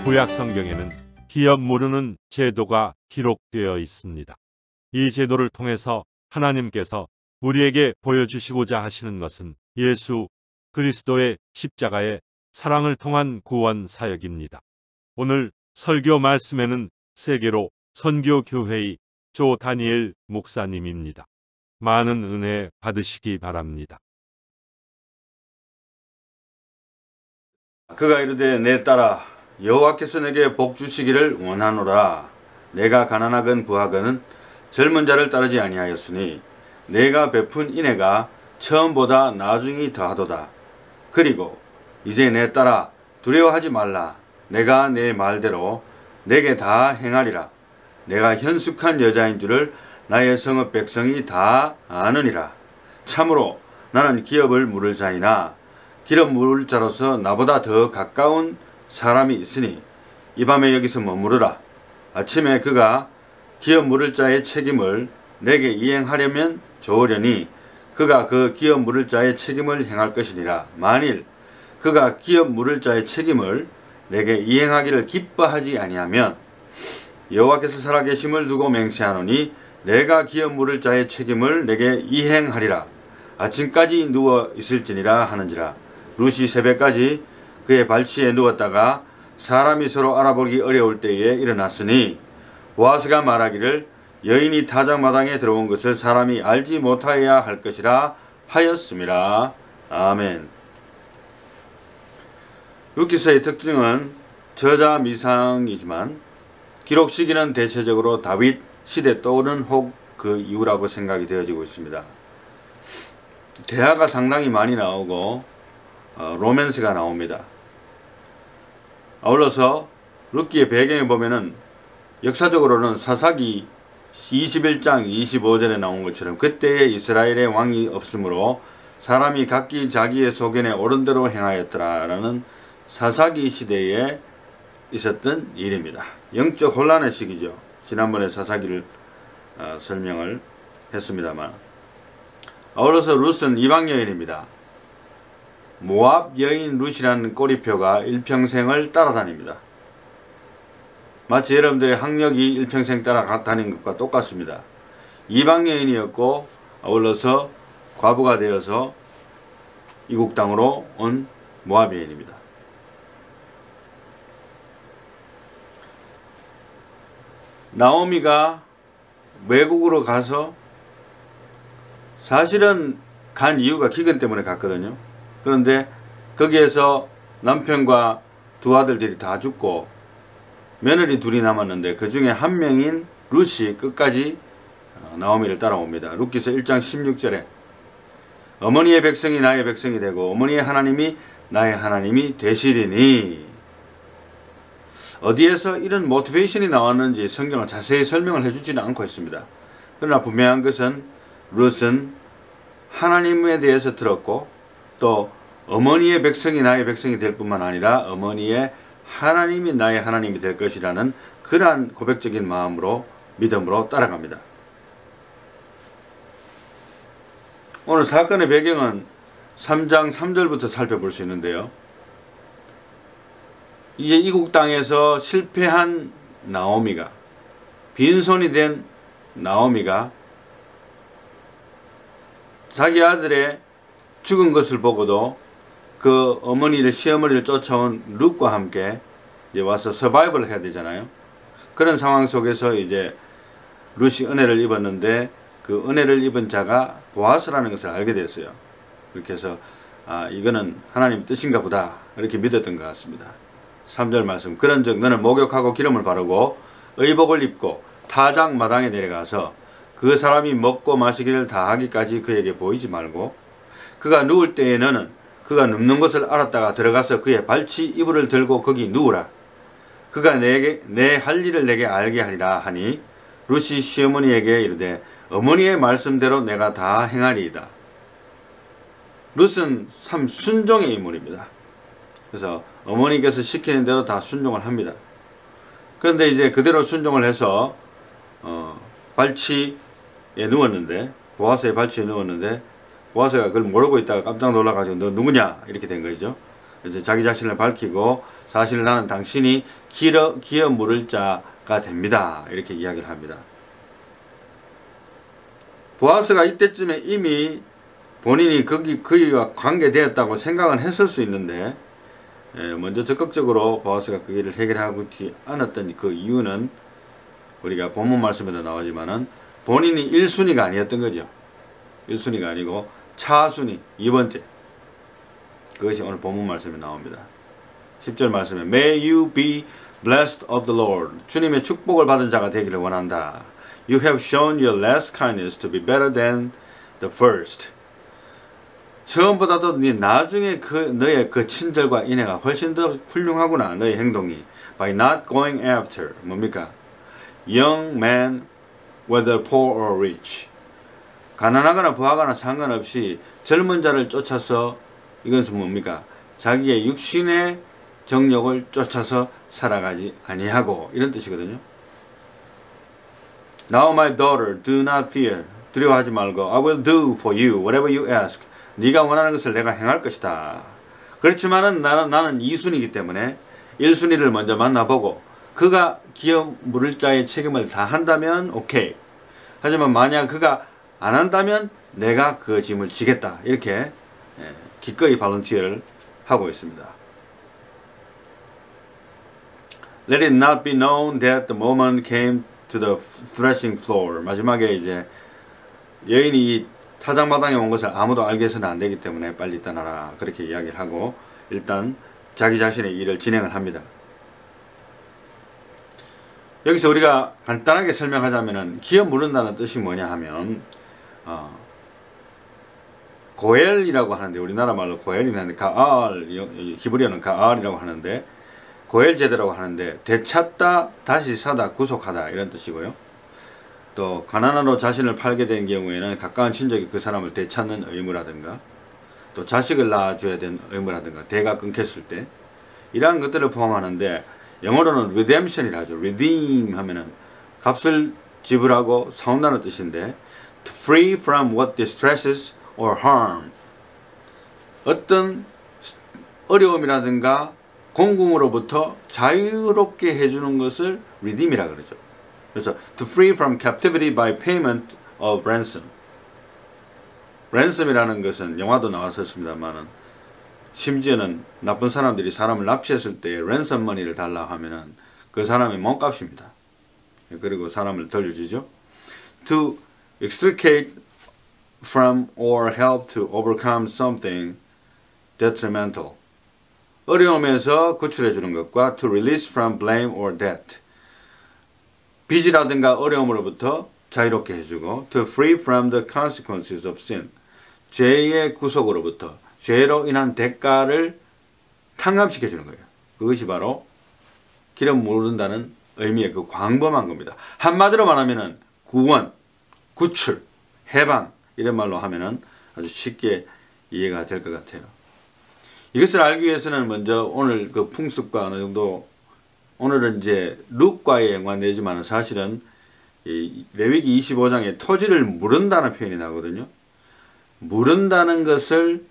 구약 성경에는 기업 무르는 제도가 기록되어 있습니다. 이 제도를 통해서 하나님께서 우리에게 보여주시고자 하시는 것은 예수 그리스도의 십자가의 사랑을 통한 구원 사역입니다. 오늘 설교 말씀에는 세계로 선교교회의 조 다니엘 목사님입니다. 많은 은혜 받으시기 바랍니다. 그가 이르되 내 딸아 여호와께서 내게 복 주시기를 원하노라. 내가 가난하건 부하건 젊은 자를 따르지 아니하였으니 내가 베푼 인애가 처음보다 나중이 더하도다. 그리고 이제 내 딸아 두려워하지 말라. 내가 내 말대로 내게 다 행하리라. 내가 현숙한 여자인 줄을 나의 성읍 백성이 다 아느니라. 참으로 나는 기업을 물을 자이나 기업 물을 자로서 나보다 더 가까운 사람이 있으니 이 밤에 여기서 머무르라. 아침에 그가 기업 물을 자의 책임을 내게 이행하려면 좋으려니 그가 그 기업 물을 자의 책임을 행할 것이니라. 만일 그가 기업 물을 자의 책임을 내게 이행하기를 기뻐하지 아니하면 여호와께서 살아계심을 두고 맹세하노니 내가 기업 물을 자의 책임을 내게 이행하리라. 아침까지 누워 있을지니라 하는지라. 룻이 새벽까지 그의 발치에 누웠다가 사람이 서로 알아보기 어려울 때에 일어났으니 보아스가 말하기를 여인이 타작마당에 들어온 것을 사람이 알지 못하여야 할 것이라 하였음이라. 아멘. 룻기서의 특징은 저자 미상이지만 기록 시기는 대체적으로 다윗 시대 또는 혹 그 이후라고 생각이 되어지고 있습니다. 대화가 상당히 많이 나오고 로맨스가 나옵니다. 아울러서 룻기의 배경에 보면은 역사적으로는 사사기 21장 25절에 나온 것처럼 그때에 이스라엘의 왕이 없으므로 사람이 각기 자기의 소견에 옳은 대로 행하였더라라는 사사기 시대에 있었던 일입니다. 영적 혼란의 시기죠. 지난번에 사사기를 설명을 했습니다만 아울러서 룻은 이방 여인입니다. 모압 여인 룻이라는 꼬리표가 일평생을 따라다닙니다. 마치 여러분들의 학력이 일평생 따라다닌 것과 똑같습니다. 이방 여인이었고 아울러서 과부가 되어서 이국 땅으로 온 모압 여인입니다. 나오미가 외국으로 가서 사실은 간 이유가 기근 때문에 갔거든요. 그런데 거기에서 남편과 두 아들들이 다 죽고 며느리 둘이 남았는데 그 중에 한 명인 룻이 끝까지 나오미를 따라옵니다. 룻기서 1장 16절에 어머니의 백성이 나의 백성이 되고 어머니의 하나님이 나의 하나님이 되시리니. 어디에서 이런 모티베이션이 나왔는지 성경은 자세히 설명을 해주지는 않고 있습니다. 그러나 분명한 것은 룻은 하나님에 대해서 들었고 또 어머니의 백성이 나의 백성이 될 뿐만 아니라 어머니의 하나님이 나의 하나님이 될 것이라는 그러한 고백적인 마음으로 믿음으로 따라갑니다. 오늘 사건의 배경은 3장 3절부터 살펴볼 수 있는데요. 이제 이국 땅에서 실패한 나오미가 빈손이 된 나오미가 자기 아들의 죽은 것을 보고도 그 어머니를 시어머니를 쫓아온 룻과 함께 이제 와서 서바이벌을 해야 되잖아요. 그런 상황 속에서 이제 룻이 은혜를 입었는데 그 은혜를 입은 자가 보아스라는 것을 알게 됐어요. 그렇게 해서 이거는 하나님 뜻인가 보다 이렇게 믿었던 것 같습니다. 3절 말씀 그런즉 너는 목욕하고 기름을 바르고 의복을 입고 타작 마당에 내려가서 그 사람이 먹고 마시기를 다 하기까지 그에게 보이지 말고 그가 누울 때에 너는 그가 눕는 것을 알았다가 들어가서 그의 발치 이불을 들고 거기 누우라. 그가 내게 내 할 일을 내게 알게 하리라 하니 룻이 시어머니에게 이르되 어머니의 말씀대로 내가 다 행하리이다. 룻은 참 순종의 인물입니다. 그래서 어머니께서 시키는 대로 다 순종을 합니다. 그런데 이제 그대로 순종을 해서 발치에 누웠는데 보아스의 발치에 누웠는데 보아스가 그걸 모르고 있다가 깜짝 놀라가지고 너 누구냐 이렇게 된 거죠. 이제 자기 자신을 밝히고 사실 나는 당신이 기업 물을 자가 됩니다. 이렇게 이야기를 합니다. 보아스가 이때쯤에 이미 본인이 그이와 관계되었다고 생각은 했을 수 있는데 먼저 적극적으로 보아스가 그 일을 해결하고 있지 않았던 그 이유는 우리가 본문 말씀에도 나오지만은 본인이 1순위가 아니었던 거죠. 1순위가 아니고 차순위 2번째. 그것이 오늘 본문 말씀에 나옵니다. 10절 말씀에 May you be blessed of the Lord. 주님의 축복을 받은 자가 되기를 원한다. You have shown your last kindness to be better than the first. 처음보다도 네 나중에 너의 그 친절과 인애가 훨씬 더 훌륭하구나. 너의 행동이. By not going after 뭡니까? Young man, whether poor or rich. 가난하거나 부하거나 상관없이 젊은 자를 쫓아서 이것은 뭡니까? 자기의 육신의 정욕을 쫓아서 살아가지 아니하고 이런 뜻이거든요. Now my daughter, do not fear. 두려워하지 말고 I will do for you whatever you ask. 네가 원하는 것을 내가 행할 것이다. 그렇지만은 나는 2순위이기 때문에 1순위를 먼저 만나보고 그가 기업 물을 자의 책임을 다 한다면 오케이. 하지만 만약 그가 안 한다면 내가 그 짐을 지겠다. 이렇게 기꺼이 발런티어를 하고 있습니다. Let it not be known that the moment came to the threshing floor. 마지막에 이제 여인이 타작마당에 온 것을 아무도 알게 해서는 안 되기 때문에 빨리 떠나라. 그렇게 이야기를 하고 일단 자기 자신의 일을 진행을 합니다. 여기서 우리가 간단하게 설명하자면은 기업 물은다는 뜻이 뭐냐 하면 고엘이라고 하는데 우리나라 말로 고엘이라는데 가알, 히브리어는 가알이라고 하는데 고엘 제도라고 하는데 되찾다, 다시 사다, 구속하다 이런 뜻이고요. 또 가난하로 자신을 팔게 된 경우에는 가까운 친족이 그 사람을 되찾는 의무라든가 또 자식을 낳아줘야 되는 의무라든가 대가 끊겼을 때 이러한 것들을 포함하는데 영어로는 redemption이라 하죠. redeem 하면은 값을 지불하고 사온다는 뜻인데 to free from what distresses or harm 어떤 어려움이라든가 공공으로부터 자유롭게 해주는 것을 redeem이라 그러죠. 그래서 to free from captivity by payment of ransom. ransom이라는 것은 영화도 나왔었습니다만은 심지어는 나쁜 사람들이 사람을 납치했을 때 ransom money를 달라 하면은 그 사람의 몸값입니다. 그리고 사람을 돌려주죠. To extricate from or help to overcome something detrimental. 어려움에서 구출해 주는 것과 to release from blame or debt. 빚이라든가 어려움으로부터 자유롭게 해주고 to free from the consequences of sin. 죄의 구속으로부터 죄로 인한 대가를 탕감시켜 주는 거예요. 그것이 바로 기름 모른다는 의미의 그 광범한 겁니다. 한마디로 말하면은 구원, 구출, 해방 이런 말로 하면은 아주 쉽게 이해가 될 것 같아요. 이것을 알기 위해서는 먼저 오늘 그 풍습과 어느 정도 오늘은 이제 룻과의 연관되지만 사실은 이 레위기 25장에 토지를 무른다는 표현이 나오거든요. 무른다는 것을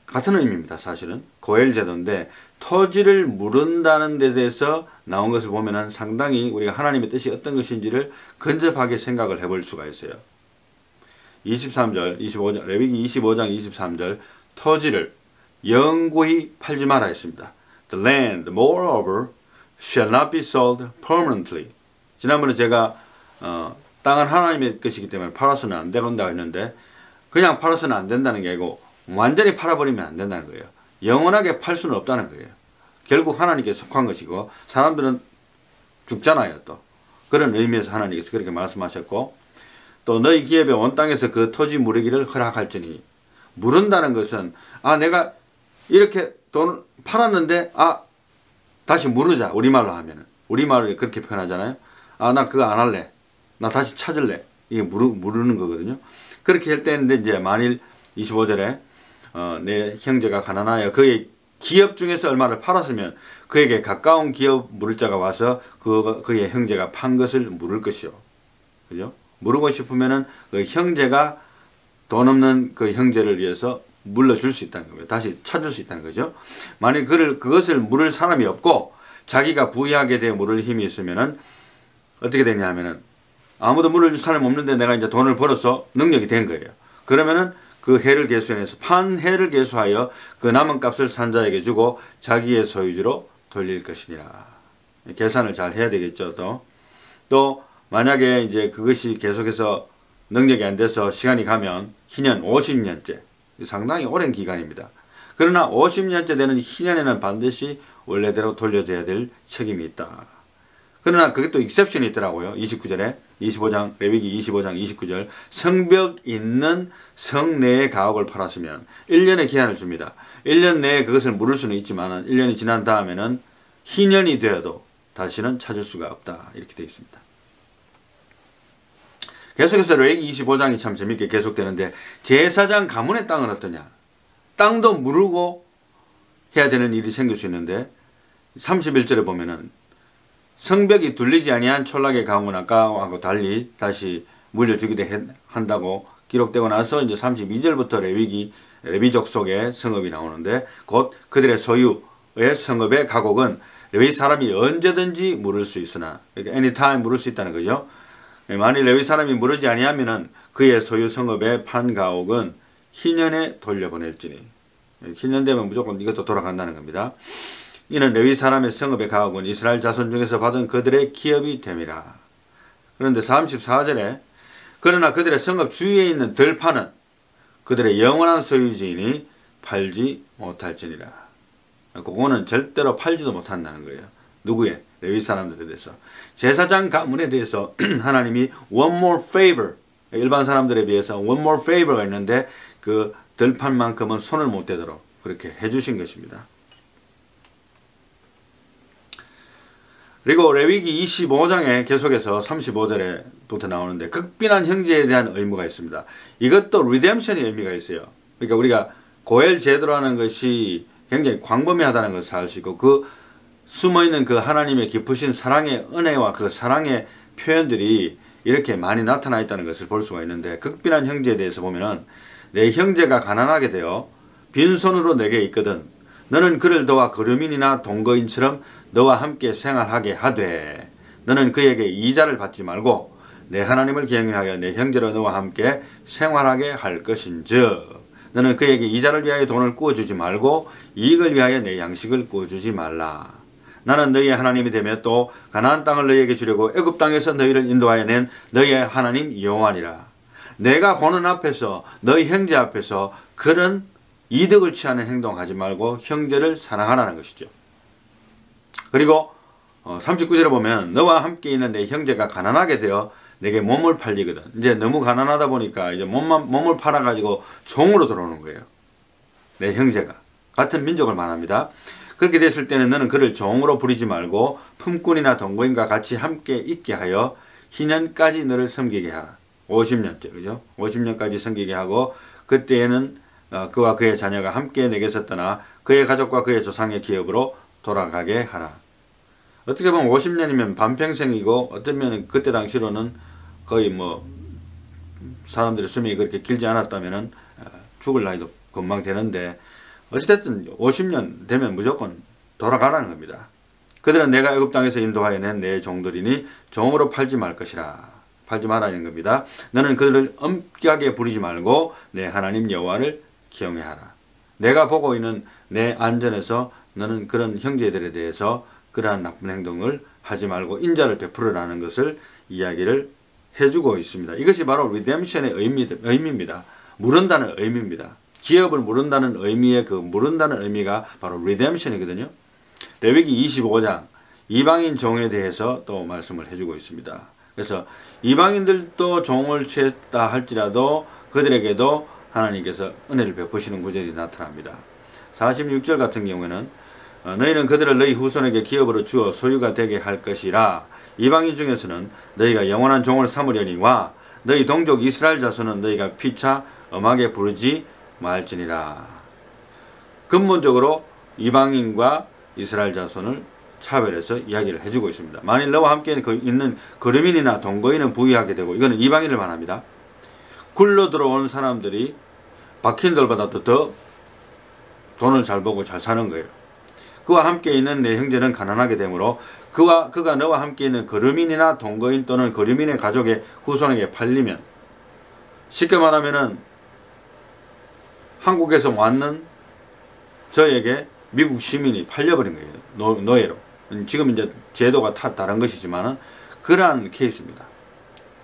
같은 의미입니다. 사실은 고엘 제도인데 토지를 무른다는 데 대해서 나온 것을 보면은 상당히 우리가 하나님의 뜻이 어떤 것인지를 근접하게 생각을 해볼 수가 있어요. 23절, 25장, 레위기 25장 23절 토지를 영구히 팔지 마라 했습니다. The land, moreover, shall not be sold permanently. 지난번에 제가 땅은 하나님의 것이기 때문에 팔아서는 안 된다고 했는데 그냥 팔아서는 안 된다는 게 아니고 완전히 팔아버리면 안 된다는 거예요. 영원하게 팔 수는 없다는 거예요. 결국 하나님께 속한 것이고 사람들은 죽잖아요. 또 그런 의미에서 하나님께서 그렇게 말씀하셨고 또 너희 기업의 온 땅에서 그 토지 무르기를 허락할지니 무른다는 것은 내가 이렇게 돈 팔았는데 다시 무르자. 우리말로 하면은 우리말로 그렇게 표현하잖아요. 나 그거 안 할래. 나 다시 찾을래. 이게 무르는 거거든요. 그렇게 할 때인데 이제 만일 25절에 내 형제가 가난하여 그의 기업 중에서 얼마를 팔았으면 그에게 가까운 기업 물을 자가 와서 그의 형제가 판 것을 물을 것이요. 그죠? 무르고 싶으면은 그 형제가 돈 없는 그 형제를 위해서 물러줄 수 있다는 거예요. 다시 찾을 수 있다는 거죠. 만약 그것을 물을 사람이 없고 자기가 부유하게 되어 물을 힘이 있으면은 어떻게 되냐 하면은 아무도 물을 줄 사람이 없는데 내가 이제 돈을 벌어서 능력이 된 거예요. 그러면은 그 해를 계수해서 판 해를 계수하여 그 남은 값을 산자에게 주고 자기의 소유주로 돌릴 것이니라. 계산을 잘 해야 되겠죠. 또 만약에 이제 그것이 계속해서 능력이 안 돼서 시간이 가면 희년 50년째 상당히 오랜 기간입니다. 그러나 50년째 되는 희년에는 반드시 원래대로 돌려줘야 될 책임이 있다. 그러나 그게 또 익셉션이 있더라고요. 29절에 25장 레위기 25장 29절 성벽 있는 성 내의 가옥을 팔았으면 1년의 기한을 줍니다. 1년 내에 그것을 물을 수는 있지만 1년이 지난 다음에는 희년이 되어도 다시는 찾을 수가 없다. 이렇게 되어 있습니다. 계속해서 레위기 25장이 참 재밌게 계속되는데 제사장 가문의 땅은 어떠냐? 땅도 무르고 해야 되는 일이 생길 수 있는데 31절에 보면은 성벽이 둘리지 아니한 촌락의 가옥은 아까하고 달리 다시 물려주기도 한다고 기록되고 나서 이제 32절부터 레위족 속의 성읍이 나오는데 곧 그들의 소유의 성읍의 가곡은 레위 사람이 언제든지 물을 수 있으나 그러니까 anytime 물을 수 있다는 거죠. 만일 레위 사람이 물으지 아니하면은 그의 소유 성읍의 판 가옥은 희년에 돌려보낼지니 희년 되면 무조건 이것도 돌아간다는 겁니다. 이는 레위 사람의 성읍의 가옥은 이스라엘 자손 중에서 받은 그들의 기업이 됨이라. 그런데 34절에 그러나 그들의 성읍 주위에 있는 들판은 그들의 영원한 소유지이니 팔지 못할지니라. 그거는 절대로 팔지도 못한다는 거예요. 누구의? 레위 사람들에 대해서. 제사장 가문에 대해서 하나님이 one more favor, 일반 사람들에 비해서 one more favor가 있는데 그 들판만큼은 손을 못 대도록 그렇게 해주신 것입니다. 그리고 레위기 25장에 계속해서 35절에부터 나오는데 극빈한 형제에 대한 의무가 있습니다. 이것도 리뎀션의 의미가 있어요. 그러니까 우리가 고엘 제도라는 것이 굉장히 광범위하다는 것을 알 수 있고 그 숨어있는 그 하나님의 깊으신 사랑의 은혜와 그 사랑의 표현들이 이렇게 많이 나타나 있다는 것을 볼 수가 있는데 극빈한 형제에 대해서 보면은 내 형제가 가난하게 되어 빈손으로 내게 있거든 너는 그를 도와 거류민이나 동거인처럼 너와 함께 생활하게 하되 너는 그에게 이자를 받지 말고 내 하나님을 경외하여 내 형제로 너와 함께 생활하게 할 것인즉 너는 그에게 이자를 위하여 돈을 구워주지 말고 이익을 위하여 내 양식을 구워주지 말라. 나는 너희의 하나님이 되며 또 가나안 땅을 너희에게 주려고 애굽 땅에서 너희를 인도하여 낸 너희의 하나님 여호와니라. 내가 보는 앞에서 너희 형제 앞에서 그런 이득을 취하는 행동하지 말고 형제를 사랑하라는 것이죠. 그리고 39절에 보면 너와 함께 있는 내 형제가 가난하게 되어 내게 몸을 팔리거든. 이제 너무 가난하다 보니까 이제 몸을 팔아가지고 종으로 들어오는 거예요. 내 형제가. 같은 민족을 말합니다. 그렇게 됐을 때는 너는 그를 종으로 부리지 말고 품꾼이나 동거인과 같이 함께 있게 하여 희년까지 너를 섬기게 하라. 50년째, 그죠? 50년까지 섬기게 하고 그때에는 그와 그의 자녀가 함께 내게서 떠나 그의 가족과 그의 조상의 기업으로 돌아가게 하라. 어떻게 보면 50년이면 반평생이고 어떤 면은 그때 당시로는 거의 뭐 사람들의 수명이 그렇게 길지 않았다면은 죽을 나이도 금방 되는데 어찌됐든 50년 되면 무조건 돌아가라는 겁니다. 그들은 내가 애굽 땅에서 인도하여 낸 내 종들이니 종으로 팔지 말 것이라. 팔지 말라는 겁니다. 너는 그들을 엄격하게 부리지 말고 내 하나님 여호와를 경외하라. 내가 보고 있는 내 안전에서 너는 그런 형제들에 대해서 그러한 나쁜 행동을 하지 말고 인자를 베풀으라는 것을 이야기를 해주고 있습니다. 이것이 바로 리뎀션의 의미입니다. 물은다는 의미입니다. 기업을 물은다는 의미의 그 물은다는 의미가 바로 리뎀션이거든요. 레위기 25장 이방인 종에 대해서 또 말씀을 해주고 있습니다. 그래서 이방인들도 종을 취했다 할지라도 그들에게도 하나님께서 은혜를 베푸시는 구절이 나타납니다. 46절 같은 경우에는 너희는 그들을 너희 후손에게 기업으로 주어 소유가 되게 할 것이라. 이방인 중에서는 너희가 영원한 종을 삼으려니와 너희 동족 이스라엘 자손은 너희가 피차 엄하게 부르지 말지니라. 근본적으로 이방인과 이스라엘 자손을 차별해서 이야기를 해주고 있습니다. 만일 너와 함께 있는 거류민이나 동거인은 부유하게 되고 이거는 이방인을 말합니다. 굴러 들어온 사람들이 박힌들보다도 더 돈을 잘 벌고 잘 사는 거예요. 그와 함께 있는 내 형제는 가난하게 되므로 그가 너와 함께 있는 거류민이나 동거인 또는 거류민의 가족의 후손에게 팔리면, 쉽게 말하면은 한국에서 왔는 저에게 미국 시민이 팔려버린 거예요. 노예로. 지금 이제 제도가 다른 것이지만은 그러한 케이스입니다.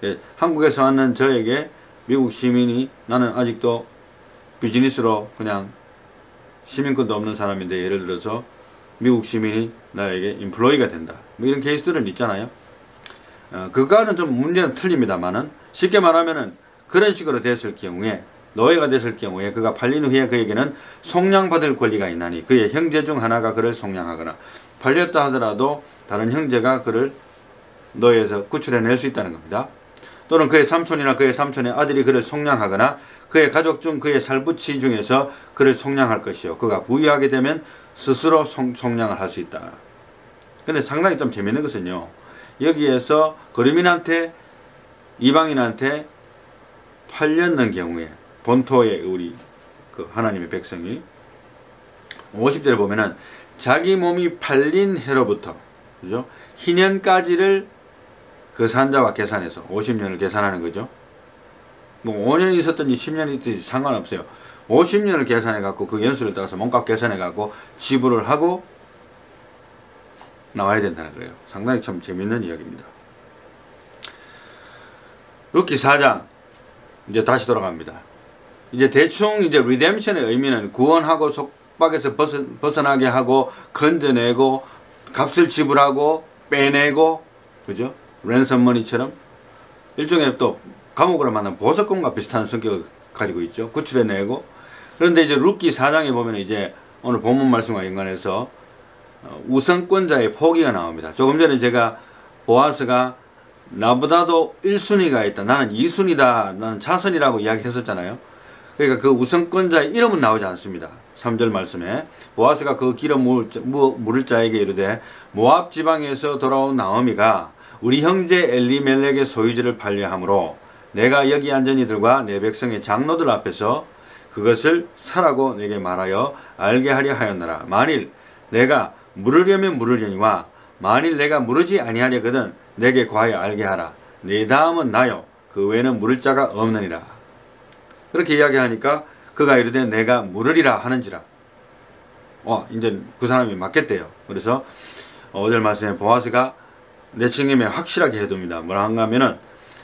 예, 한국에서 왔는 저에게 미국 시민이, 나는 아직도 비즈니스로 그냥 시민권도 없는 사람인데 예를 들어서 미국 시민이 나에게 인플로이가 된다, 뭐 이런 케이스들은 있잖아요. 그거는 좀 문제는 틀립니다만은, 쉽게 말하면은 그런 식으로 됐을 경우에, 노예가 됐을 경우에 그가 팔린 후에 그에게는 속량받을 권리가 있나니 그의 형제 중 하나가 그를 속량하거나, 팔렸다 하더라도 다른 형제가 그를 노예에서 구출해낼 수 있다는 겁니다. 또는 그의 삼촌이나 그의 삼촌의 아들이 그를 속량하거나 그의 가족 중 그의 살부치 중에서 그를 속량할 것이요, 그가 부유하게 되면 스스로 속량을 할 수 있다. 근데 상당히 좀 재밌는 것은요, 여기에서 거류민한테, 이방인한테 팔렸는 경우에, 본토의 우리 그 하나님의 백성이 50절에 보면은 자기 몸이 팔린 해로부터, 그죠? 희년까지를 그 산자와 계산해서 50년을 계산하는 거죠. 뭐 5년이 있었든지 10년이 있든지 상관없어요. 50년을 계산해 갖고 그 연수를 따라서 몸값 계산해 갖고 지불을 하고 나와야 된다는 거예요. 상당히 참 재밌는 이야기입니다. 룻기 4장 이제 다시 돌아갑니다. 이제 대충 이제 리뎀션의 의미는 구원하고 속박에서 벗어나게 하고 건져내고 값을 지불하고 빼내고, 그죠? 랜섬머니처럼 일종의 또 감옥으로 만난 보석금과 비슷한 성격을 가지고 있죠. 구출해내고. 그런데 이제 룻기 4장에 보면 이제 오늘 본문 말씀과 연관해서 우선권자의 포기가 나옵니다. 조금 전에 제가 보아스가 나보다도 1순위가 있다, 나는 2순위다, 나는 차선이라고 이야기했었잖아요. 그러니까 그 우선권자의 이름은 나오지 않습니다. 3절 말씀에 보아스가 그 길어 물을 자에게 이르되, 모압 지방에서 돌아온 나오미가 우리 형제 엘리멜렉의 소유지를 팔려하므로 내가 여기 앉은 이들과 내 백성의 장로들 앞에서 그것을 사라고 내게 말하여 알게 하려 하였노라. 만일 내가 물으려면 물으려니와 만일 내가 물으지 아니하려거든 내게 과하여 알게 하라. 네 다음은 나요, 그 외에는 물을 자가 없느니라. 그렇게 이야기하니까 그가 이르되 내가 물으리라 하는지라. 이제 그 사람이 맞겠대요. 그래서 5절 말씀에 보아스가 내 책임에 확실하게 해둡니다. 뭐라 한가 하면은,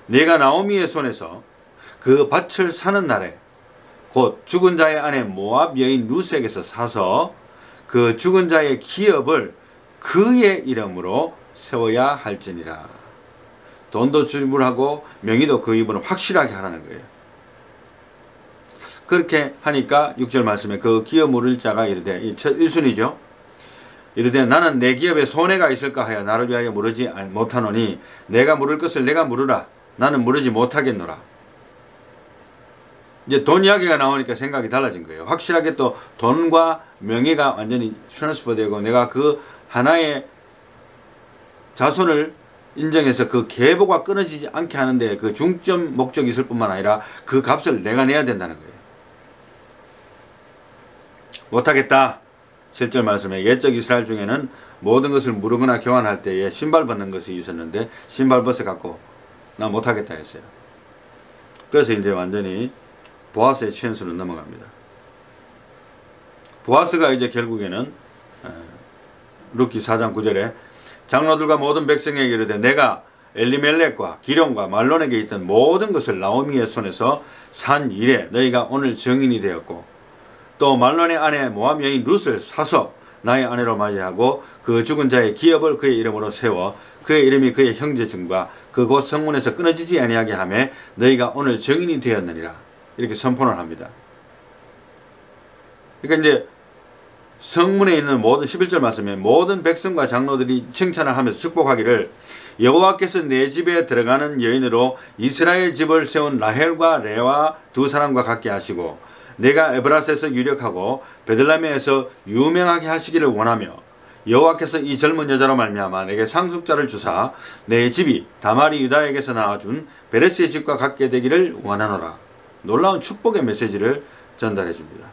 내가 나오미의 손에서 그 밭을 사는 날에 곧 죽은 자의 아내 모압 여인 룻에게서 사서 그 죽은 자의 기업을 그의 이름으로 세워야 할지니라. 돈도 지불하고 명의도 그 이름으로 확실하게 하라는 거예요. 그렇게 하니까 6절 말씀에 그 기업 물을 자가 이르되, 1순위죠. 이르되 나는 내 기업에 손해가 있을까 하여 나를 위하여 물으지 못하노니 내가 물을 것을 내가 물으라. 나는 물으지 못하겠노라. 이제 돈 이야기가 나오니까 생각이 달라진 거예요. 확실하게 또 돈과 명예가 완전히 트랜스퍼되고 내가 그 하나의 자손을 인정해서 그 계보가 끊어지지 않게 하는데 그 중점 목적이 있을 뿐만 아니라 그 값을 내가 내야 된다는 거예요. 못하겠다. 7절 말씀에 옛적 이스라엘 중에는 모든 것을 무르거나 교환할 때에 신발 벗는 것이 있었는데 신발 벗어 갖고 나 못하겠다 했어요. 그래서 이제 완전히 보아스의 취한수로 넘어갑니다. 보아스가 이제 결국에는 룻기 4장 9절에 장로들과 모든 백성에게 이르되 내가 엘리멜렉과 기룡과 말론에게 있던 모든 것을 나오미의 손에서 산 이래 너희가 오늘 증인이 되었고, 또 말론의 아내 모압 여인 룻을 사서 나의 아내로 맞이하고 그 죽은 자의 기업을 그의 이름으로 세워 그의 이름이 그의 형제중과 그곳 성문에서 끊어지지 아니하게 하며 너희가 오늘 증인이 되었느니라. 이렇게 선포를 합니다. 그러니까 이제 성문에 있는 모든 11절 말씀에 모든 백성과 장로들이 칭찬을 하면서 축복하기를, 여호와께서 내 집에 들어가는 여인으로 이스라엘 집을 세운 라헬과 레와 두 사람과 같게 하시고 내가 에브라스에서 유력하고 베들레헴에서 유명하게 하시기를 원하며 여호와께서 이 젊은 여자로 말미암아 내게 상속자를 주사 내 집이 다말이 유다에게서 나와준 베레스의 집과 같게 되기를 원하노라. 놀라운 축복의 메시지를 전달해 줍니다.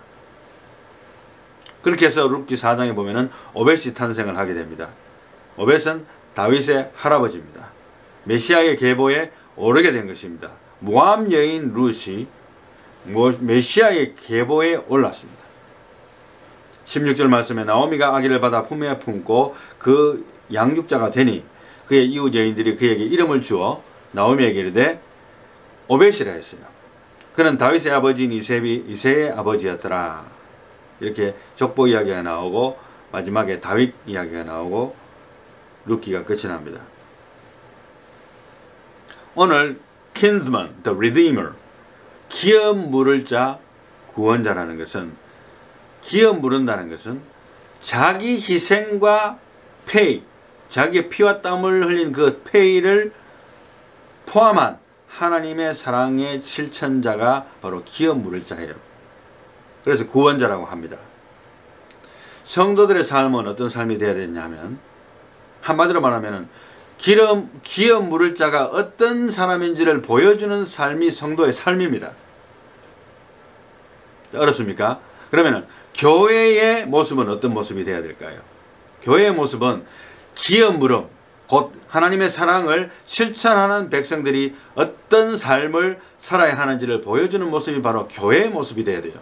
그렇게 해서 룻기 4장에 보면은 오벳이 탄생을 하게 됩니다. 오벳은 다윗의 할아버지입니다. 메시아의 계보에 오르게 된 것입니다. 모압 여인 룻이 메시아의 계보에 올랐습니다. 16절 말씀에 나오미가 아기를 받아 품에 품고 그 양육자가 되니 그의 이웃 여인들이 그에게 이름을 주어 나오미에게 이르되 오벳이라 했어요. 그는 다윗의 아버지인 이새의 아버지였더라. 이렇게 족보 이야기가 나오고 마지막에 다윗 이야기가 나오고 룻기가 끝이 납니다. 오늘 kinsman, the redeemer, 기업 물을 자 구원자라는 것은, 기업 물은다는 것은 자기 희생과 페이, 자기의 피와 땀을 흘린 그 페이를 포함한 하나님의 사랑의 실천자가 바로 기업 물을 자예요. 그래서 구원자라고 합니다. 성도들의 삶은 어떤 삶이 되어야 되냐면, 한마디로 말하면 기업 물을 자가 어떤 사람인지를 보여주는 삶이 성도의 삶입니다. 어렵습니까? 그러면 교회의 모습은 어떤 모습이 되어야 될까요? 교회의 모습은 기업 물음, 곧 하나님의 사랑을 실천하는 백성들이 어떤 삶을 살아야 하는지를 보여주는 모습이 바로 교회의 모습이 되어야 돼요.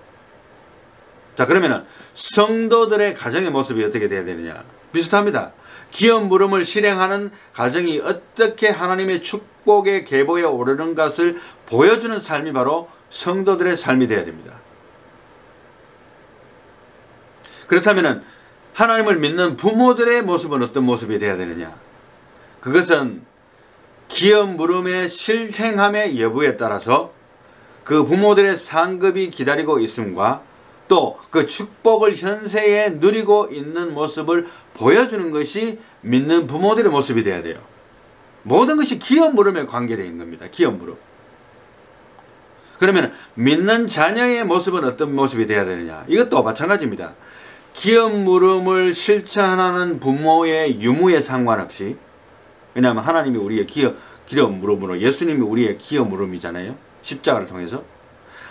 자, 그러면 성도들의 가정의 모습이 어떻게 되어야 되느냐? 비슷합니다. 기업 물음을 실행하는 가정이 어떻게 하나님의 축복의 계보에 오르는 것을 보여주는 삶이 바로 성도들의 삶이 되어야 됩니다. 그렇다면 하나님을 믿는 부모들의 모습은 어떤 모습이 되어야 되느냐? 그것은 기업 물음의 실행함의 여부에 따라서 그 부모들의 상급이 기다리고 있음과 또 그 축복을 현세에 누리고 있는 모습을 보여주는 것이 믿는 부모들의 모습이 되어야 돼요. 모든 것이 기업 물음에 관계되어 있는 겁니다. 기업 물음. 그러면 믿는 자녀의 모습은 어떤 모습이 되어야 되느냐? 이것도 마찬가지입니다. 기업 물음을 실천하는 부모의 유무에 상관없이, 왜냐하면 하나님이 우리의 기업 물음으로, 예수님이 우리의 기업 물음이잖아요. 십자가를 통해서.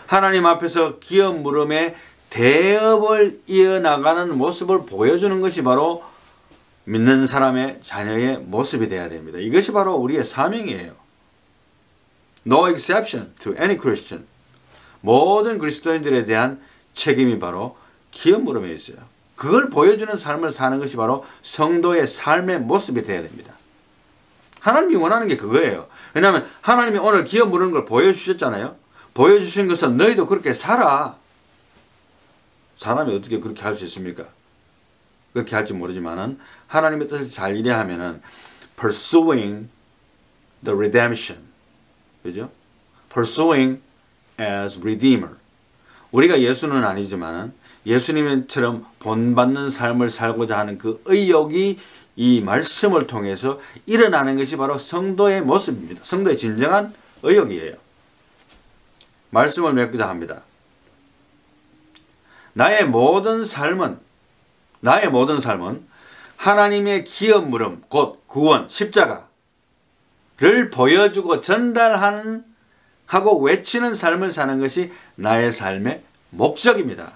하나님 앞에서 기업 물음의 대업을 이어나가는 모습을 보여주는 것이 바로 믿는 사람의 자녀의 모습이 되어야 됩니다. 이것이 바로 우리의 사명이에요. No exception to any Christian. 모든 그리스도인들에 대한 책임이 바로 기업 물음에 있어요. 그걸 보여주는 삶을 사는 것이 바로 성도의 삶의 모습이 되어야 됩니다. 하나님이 원하는 게 그거예요. 왜냐하면 하나님이 오늘 기업 물은 걸 보여주셨잖아요. 보여주신 것은 너희도 그렇게 살아. 사람이 어떻게 그렇게 할 수 있습니까? 그렇게 할지 모르지만은 하나님의 뜻을 잘 이해하면은 pursuing the redemption, 그죠? Pursuing as redeemer. 우리가 예수는 아니지만은 예수님처럼 본받는 삶을 살고자 하는 그 의욕이 이 말씀을 통해서 일어나는 것이 바로 성도의 모습입니다. 성도의 진정한 의욕이에요. 말씀을 맺고자 합니다. 나의 모든 삶은 하나님의 기업 물음, 곧 구원, 십자가를 보여주고 전달하는 하고 외치는 삶을 사는 것이 나의 삶의 목적입니다.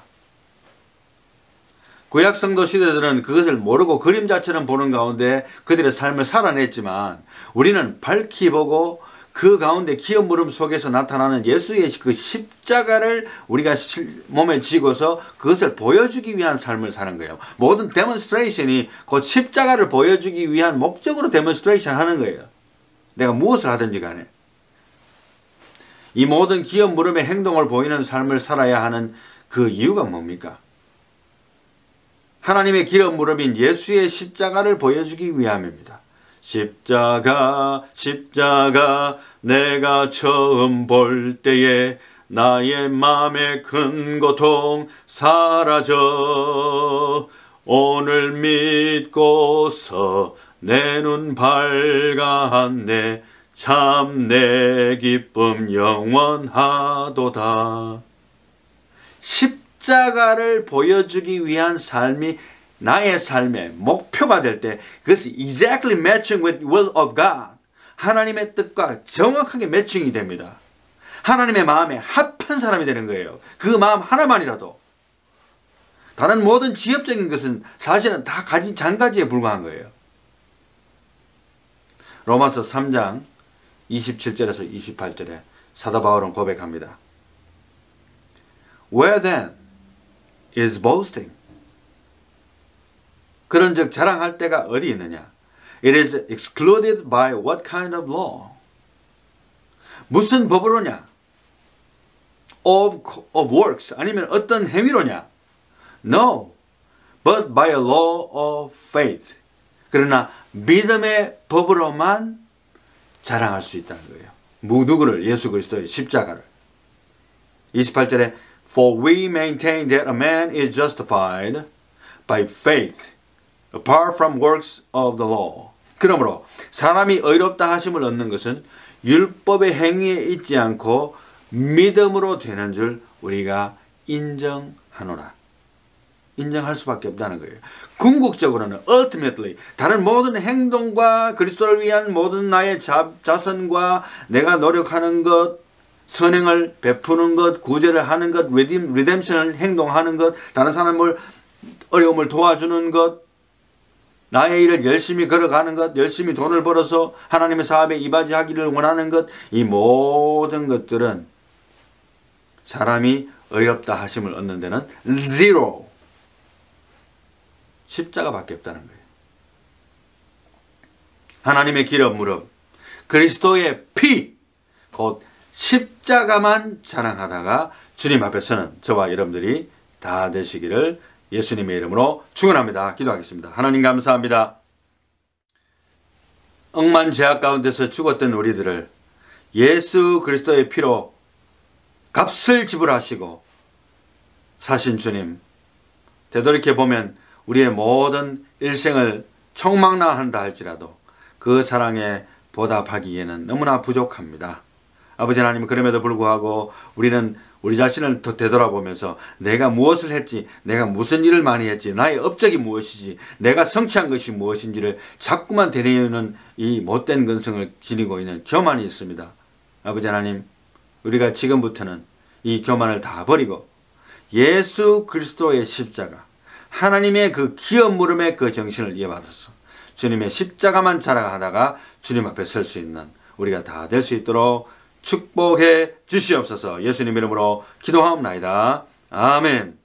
구약 성도 시대들은 그것을 모르고 그림자처럼 보는 가운데 그들의 삶을 살아냈지만, 우리는 밝히 보고 그 가운데 기업 물음 속에서 나타나는 예수의 그 십자가를 우리가 몸에 지고서 그것을 보여주기 위한 삶을 사는 거예요. 모든 데몬스트레이션이 그 십자가를 보여주기 위한 목적으로 데몬스트레이션 하는 거예요. 내가 무엇을 하든지 간에. 이 모든 기업 물음의 행동을 보이는 삶을 살아야 하는 그 이유가 뭡니까? 하나님의 기업 물음인 예수의 십자가를 보여주기 위함입니다. 십자가 내가 처음 볼 때에 나의 맘의 큰 고통 사라져 오늘 믿고서 내 눈 밝았네 참 내 기쁨 영원하도다. 십자가를 보여주기 위한 삶이 나의 삶의 목표가 될 때 그것이 exactly matching with the will of God. 하나님의 뜻과 정확하게 매칭이 됩니다. 하나님의 마음에 합한 사람이 되는 거예요. 그 마음 하나만이라도. 다른 모든 지엽적인 것은 사실은 다 가진 잔가지에 불과한 거예요. 로마서 3장 27절에서 28절에 사도 바울은 고백합니다. Where then is boasting? 그런즉 자랑할 때가 어디 있느냐? It is excluded by what kind of law? 무슨 법으로냐? Of works 아니면 어떤 행위로냐? No, but by a law of faith. 그러나 믿음의 법으로만 자랑할 수 있다는 거예요. 누구를? 예수 그리스도의 십자가를. 28절에 For we maintain that a man is justified by faith apart from works of the law. 그러므로 사람이 의롭다 하심을 얻는 것은 율법의 행위에 있지 않고 믿음으로 되는 줄 우리가 인정하노라. 인정할 수밖에 없다는 거예요. 궁극적으로는 ultimately 다른 모든 행동과 그리스도를 위한 모든 나의 자선과 내가 노력하는 것, 선행을 베푸는 것, 구제를 하는 것, 리뎀션을 행동하는 것, 다른 사람을 어려움을 도와주는 것, 나의 일을 열심히 걸어가는 것, 열심히 돈을 벌어서 하나님의 사업에 이바지하기를 원하는 것, 이 모든 것들은 사람이 의롭다 하심을 얻는 데는 zero. 십자가밖에 없다는 거예요. 하나님의 기름 무릎, 그리스도의 피, 곧 십자가만 자랑하다가 주님 앞에 서는 저와 여러분들이 다 되시기를 예수님의 이름으로 축원합니다. 기도하겠습니다. 하나님 감사합니다. 억만 죄악 가운데서 죽었던 우리들을 예수 그리스도의 피로 값을 지불하시고 사신 주님, 되돌이켜보면 우리의 모든 일생을 총망라한다 할지라도 그 사랑에 보답하기에는 너무나 부족합니다. 아버지 하나님, 그럼에도 불구하고 우리는 우리 자신을 더 되돌아보면서 내가 무엇을 했지, 내가 무슨 일을 많이 했지, 나의 업적이 무엇이지, 내가 성취한 것이 무엇인지를 자꾸만 되뇌이는 이 못된 근성을 지니고 있는 교만이 있습니다. 아버지 하나님, 우리가 지금부터는 이 교만을 다 버리고 예수 그리스도의 십자가, 하나님의 그 기업 물음의 그 정신을 이어받아서 주님의 십자가만 자랑하다가 주님 앞에 설 수 있는 우리가 다 될 수 있도록 축복해 주시옵소서. 예수님 이름으로 기도하옵나이다. 아멘.